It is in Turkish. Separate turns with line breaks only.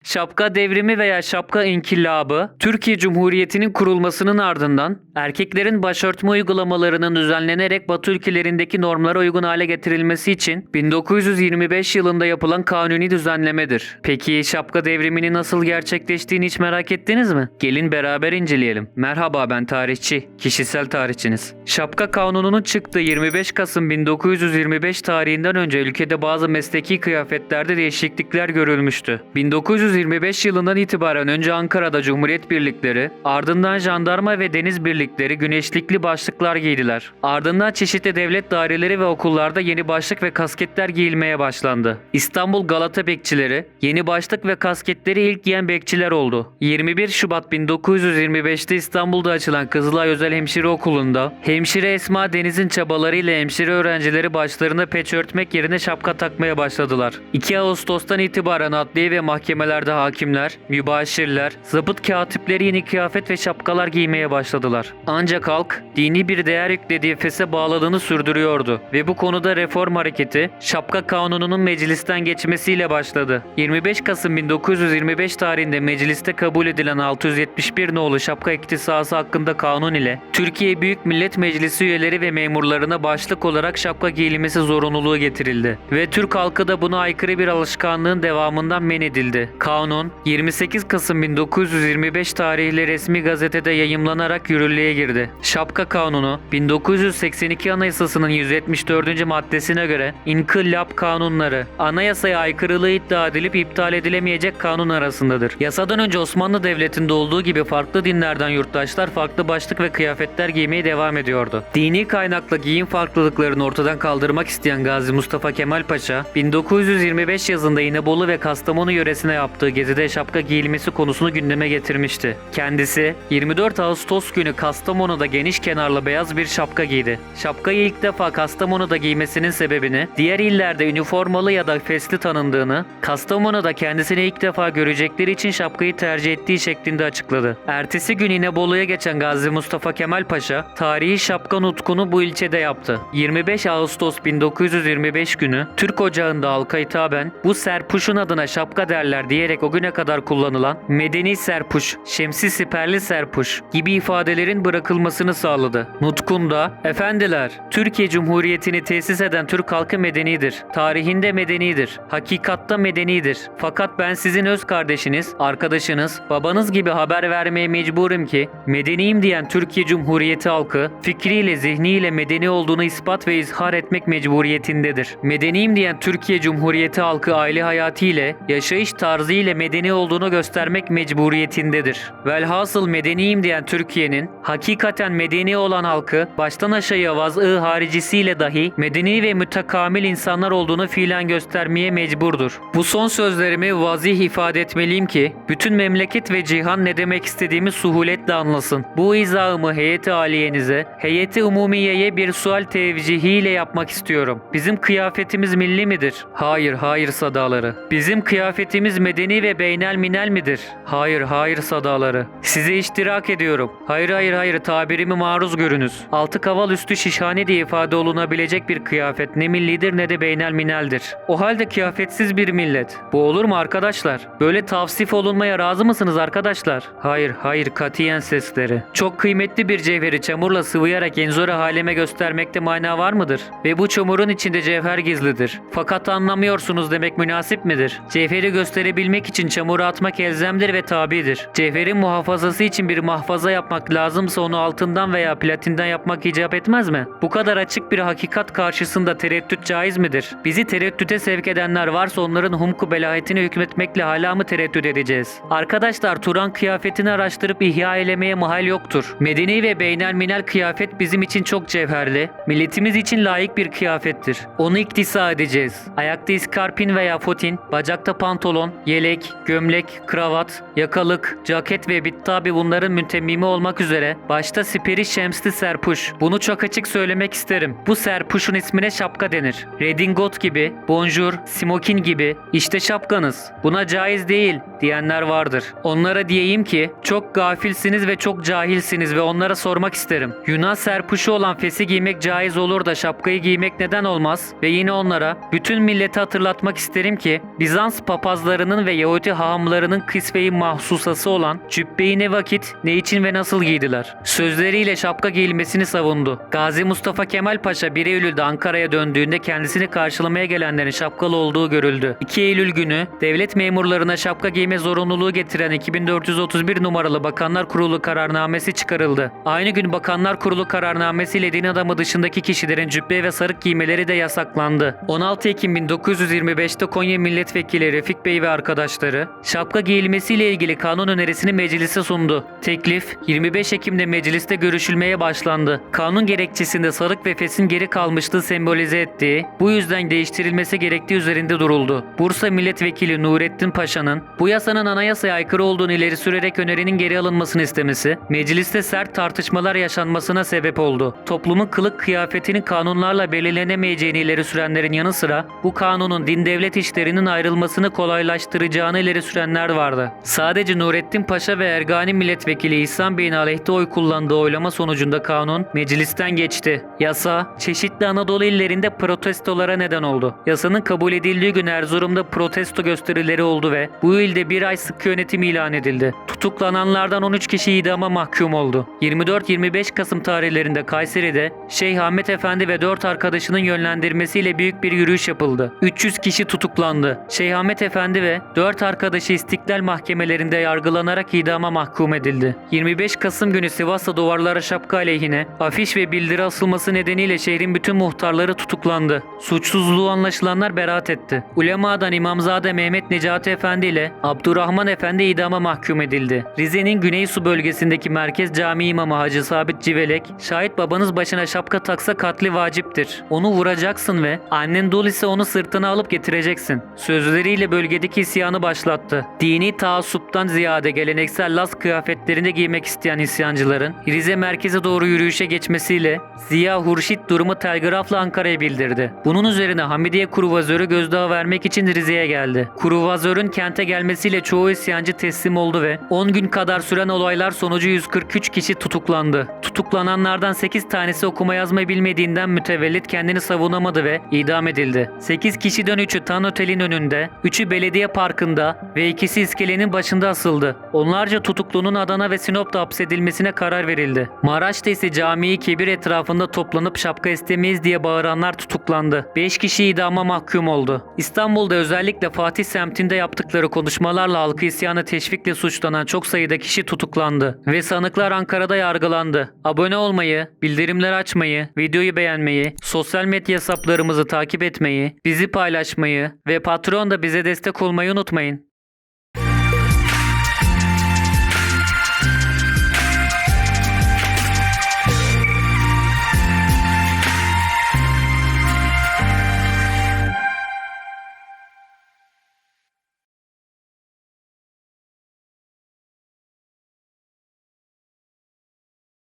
Şapka devrimi veya şapka inkılabı, Türkiye Cumhuriyeti'nin kurulmasının ardından erkeklerin başörtme uygulamalarının düzenlenerek Batı ülkelerindeki normlara uygun hale getirilmesi için 1925 yılında yapılan kanuni düzenlemedir. Peki şapka devriminin nasıl gerçekleştiğini hiç merak ettiniz mi? Gelin beraber inceleyelim. Merhaba, ben tarihçi, kişisel tarihçiniz. Şapka kanununun çıktığı 25 Kasım 1925 tarihinden önce ülkede bazı mesleki kıyafetlerde değişiklikler görülmüştü. 1925 yılından itibaren önce Ankara'da Cumhuriyet Birlikleri, ardından jandarma ve deniz birlikleri güneşlikli başlıklar giydiler. Ardından çeşitli devlet daireleri ve okullarda yeni başlık ve kasketler giyilmeye başlandı. İstanbul Galata bekçileri yeni başlık ve kasketleri ilk giyen bekçiler oldu. 21 Şubat 1925'te İstanbul'da açılan Kızılay Özel Hemşire Okulu'nda hemşire Esma Deniz'in çabalarıyla hemşire öğrencileri başlarına peç örtmek yerine şapka takmaya başladılar. 2 Ağustos'tan itibaren adliye ve mahkemelerde hakimler, mübaşirler, zabıt katipleri yeni kıyafet ve şapkalar giymeye başladılar. Ancak halk dini bir değer yüklediği fese bağladığını sürdürüyordu ve bu konuda reform hareketi şapka kanununun meclisten geçmesiyle başladı. 25 Kasım 1925 tarihinde mecliste kabul edilen 671 nolu şapka iktisası hakkında kanun ile Türkiye Büyük Millet Meclisi üyeleri ve memurlarına başlık olarak şapka giyilmesi zorunluluğu getirildi ve Türk halkı da buna aykırı bir alışkanlığın devamından men edildi. Kanun 28 Kasım 1925 tarihli resmi gazetede yayımlanarak yürürlüğe girdi. Şapka Kanunu 1982 Anayasası'nın 174. maddesine göre inkılap kanunları anayasaya aykırılığı iddia edilip iptal edilemeyecek kanun arasındadır. Yasadan önce Osmanlı Devleti'nde olduğu gibi farklı dinlerden yurttaşlar farklı başlık ve kıyafetler giymeye devam ediyordu. Dini kaynaklı giyim farklılıklarını ortadan kaldırmak isteyen Gazi Mustafa Kemal Paşa 1925 yazında İnebolu ve Kastamonu yöresine yaptığı gezide şapka giyilmesi konusunu gündeme getirmişti. Kendisi 24 Ağustos günü Kastamonu'da geniş kenarlı beyaz bir şapka giydi. Şapkayı ilk defa Kastamonu'da giymesinin sebebini, diğer illerde üniformalı ya da fesli tanındığını, Kastamonu'da kendisini ilk defa görecekleri için şapkayı tercih ettiği şeklinde açıkladı. Ertesi gün İnebolu'ya geçen Gazi Mustafa Kemal Paşa, tarihi şapka nutkunu bu ilçede yaptı. 25 Ağustos 1925 günü Türk Ocağı'nda halka hitaben bu serpuşun adına şapka derler diyerek o güne kadar kullanılan medeni serpuş, şemsi siperli serpuş gibi ifadelerin bırakılmasını sağladı. Nutkunda, efendiler, Türkiye Cumhuriyeti'ni tesis eden Türk halkı medenidir. Tarihinde medenidir. Hakikatta medenidir. Fakat ben sizin öz kardeşiniz, arkadaşınız, babanız gibi haber vermeye mecburum ki medeniyim diyen Türkiye Cumhuriyeti halkı fikriyle, zihniyle medeni olduğunu ispat ve izhar etmek mecburiyetindedir. Medeniyim diyen Türkiye Cumhuriyeti halkı aile hayatı ile, yaşayış tarzı ile medeni olduğunu göstermek mecburiyetindedir. Velhasıl medeniyim diyen Türkiye'nin hakikaten medeni olan halkı baştan aşağıya vaz-ı haricisiyle dahi medeni ve mütekamil insanlar olduğunu fiilen göstermeye mecburdur. Bu son sözlerimi vazih ifade etmeliyim ki bütün memleket ve cihan ne demek istediğimi suhuletle anlasın. Bu izahımı heyeti aliyenize, heyeti umumiyeye bir sual tevcihiyle yapmak istiyorum. Bizim kıyafetimiz milli midir? Hayır, hayır sadaları. Bizim kıyafetimiz medeni ve beynel minel midir? Hayır, hayır sadaları. Size iştirak ediyorum. Hayır, hayır, hayır, tabirimi maruz görünüz. Altı kaval üstü şişhane diye ifade olunabilecek bir kıyafet ne millidir ne de beynel mineldir. O halde kıyafetsiz bir millet. Bu olur mu arkadaşlar? Böyle tavsif olunmaya razı mısınız arkadaşlar? Hayır, hayır, katiyen sesleri. Çok kıymetli bir cevheri çamurla sıvayarak enzora haleme göstermekte mana var mıdır? Ve bu çamurun içinde cevher gizlidir. Fakat anlamıyorsunuz demek münasip midir? Cevheri gösterebilmek için çamura atmak elzemdir ve tabidir. Cevherin muhafazası için bir mahfaza yapmak lazımsa onu altından veya platinden yapmak icap etmez mi? Bu kadar açık bir hakikat karşısında tereddüt caiz midir? Bizi tereddüte sevk edenler varsa onların humku belahetine hükmetmekle hala mı tereddüt edeceğiz? Arkadaşlar, Turan kıyafetini araştırıp ihya eylemeye mahal yoktur. Medeni ve beynel minel kıyafet bizim için çok cevherli, milletimiz için layık bir kıyafettir. Onu iktisa edeceğiz. Ayakta iskarpin veya fotin, bacakta pantolon, yelek, gömlek, kravat, yakalık, caket ve bittabi bunların müntemmimi olmak üzere başta siperi şemsli serpuş. Bunu çok açık söylemek isterim. Bu serpuşun ismine şapka denir. Redingot gibi, bonjour, smokin gibi işte şapkanız. Buna caiz değil diyenler vardır. Onlara diyeyim ki çok gafilsiniz ve çok cahilsiniz ve onlara sormak isterim. Yunan serpuşu olan fesi giymek caiz olur da şapkayı giymek neden olmaz? Ve yine onlara bütün milleti hatırlatmak isterim ki Bizans papazlarının ve ve Yahudi hahamlarının kısve-i mahsusası olan cübbeyi ne vakit, ne için ve nasıl giydiler? Sözleriyle şapka giyilmesini savundu. Gazi Mustafa Kemal Paşa 1 Eylül'de Ankara'ya döndüğünde kendisini karşılamaya gelenlerin şapkalı olduğu görüldü. 2 Eylül günü devlet memurlarına şapka giyme zorunluluğu getiren 2431 numaralı Bakanlar Kurulu kararnamesi çıkarıldı. Aynı gün Bakanlar Kurulu kararnamesiyle din adamı dışındaki kişilerin cübbe ve sarık giymeleri de yasaklandı. 16 Ekim 1925'te Konya Milletvekili Refik Bey ve arkadaşları şapka giyilmesiyle ilgili kanun önerisini meclise sundu. Teklif 25 Ekim'de mecliste görüşülmeye başlandı. Kanun gerekçesinde sarık ve fesin geri kalmışlığı sembolize ettiği, bu yüzden değiştirilmesi gerektiği üzerinde duruldu. Bursa Milletvekili Nurettin Paşa'nın bu yasanın anayasaya aykırı olduğunu ileri sürerek önerinin geri alınmasını istemesi, mecliste sert tartışmalar yaşanmasına sebep oldu. Toplumun kılık kıyafetinin kanunlarla belirlenemeyeceğini ileri sürenlerin yanı sıra bu kanunun din devlet işlerinin ayrılmasını kolaylaştıracağını ileri sürenler vardı. Sadece Nurettin Paşa ve Ergani Milletvekili İhsan Bey'in aleyhte oy kullandığı oylama sonucunda kanun meclisten geçti. Yasa çeşitli Anadolu illerinde protestolara neden oldu. Yasanın kabul edildiği gün Erzurum'da protesto gösterileri oldu ve bu ilde bir ay sıkı yönetim ilan edildi. Tutuklananlardan 13 kişi idama mahkum oldu. 24-25 Kasım tarihlerinde Kayseri'de Şeyh Ahmet Efendi ve 4 arkadaşının yönlendirmesiyle büyük bir yürüyüş yapıldı. 300 kişi tutuklandı. Şeyh Ahmet Efendi ve 4 arkadaşı istiklal mahkemelerinde yargılanarak idama mahkum edildi. 25 Kasım günü Sivas'ta duvarlara şapka aleyhine afiş ve bildiri asılması nedeniyle şehrin bütün muhtarları tutuklandı. Suçsuzluğu anlaşılanlar beraat etti. Ulema'dan İmamzade Mehmet Necati Efendi ile Abdurrahman Efendi idama mahkum edildi. Rize'nin Güneysu bölgesindeki Merkez Camii İmamı Hacı Sabit Civelek, şayet babanız başına şapka taksa katli vaciptir. Onu vuracaksın ve annen dul ise onu sırtına alıp getireceksin sözleriyle bölgedeki isyanı başlattı. Dini taassuptan ziyade geleneksel Laz kıyafetlerinde giymek isteyen isyancıların Rize merkeze doğru yürüyüşe geçmesiyle Ziya Hurşit durumu telgrafla Ankara'ya bildirdi. Bunun üzerine Hamidiye Kruvazörü gözdağı vermek için Rize'ye geldi. Kruvazörün kente gelmesiyle çoğu isyancı teslim oldu ve 10 gün kadar süren olaylar sonucu 143 kişi tutuklandı. Tutuklananlardan 8 tanesi okuma yazma bilmediğinden mütevellit kendini savunamadı ve idam edildi. 8 kişiden 3'ü Tan Otel'in önünde, 3'ü belediye parkında ve 2'si iskelenin başında asıldı. Onlarca tutuklunun Adana ve Sinop'ta hapsedilmesine karar verildi. Maraş'ta ise Camii Kebir etrafında toplanıp şapka istemeyiz diye bağıranlar tutuklandı. 5 kişi idama mahkum oldu. İstanbul'da özellikle Fatih semtinde yaptıkları konuşmalarla halkı isyana teşvikle suçlanan çok sayıda kişi tutuklandı ve sanıklar Ankara'da yargılandı. Abone olmayı, bildirimleri açmayı, videoyu beğenmeyi, sosyal medya hesaplarımızı takip etmeyi, bizi paylaşmayı ve Patreon'da bize destek olmayı unutmayın.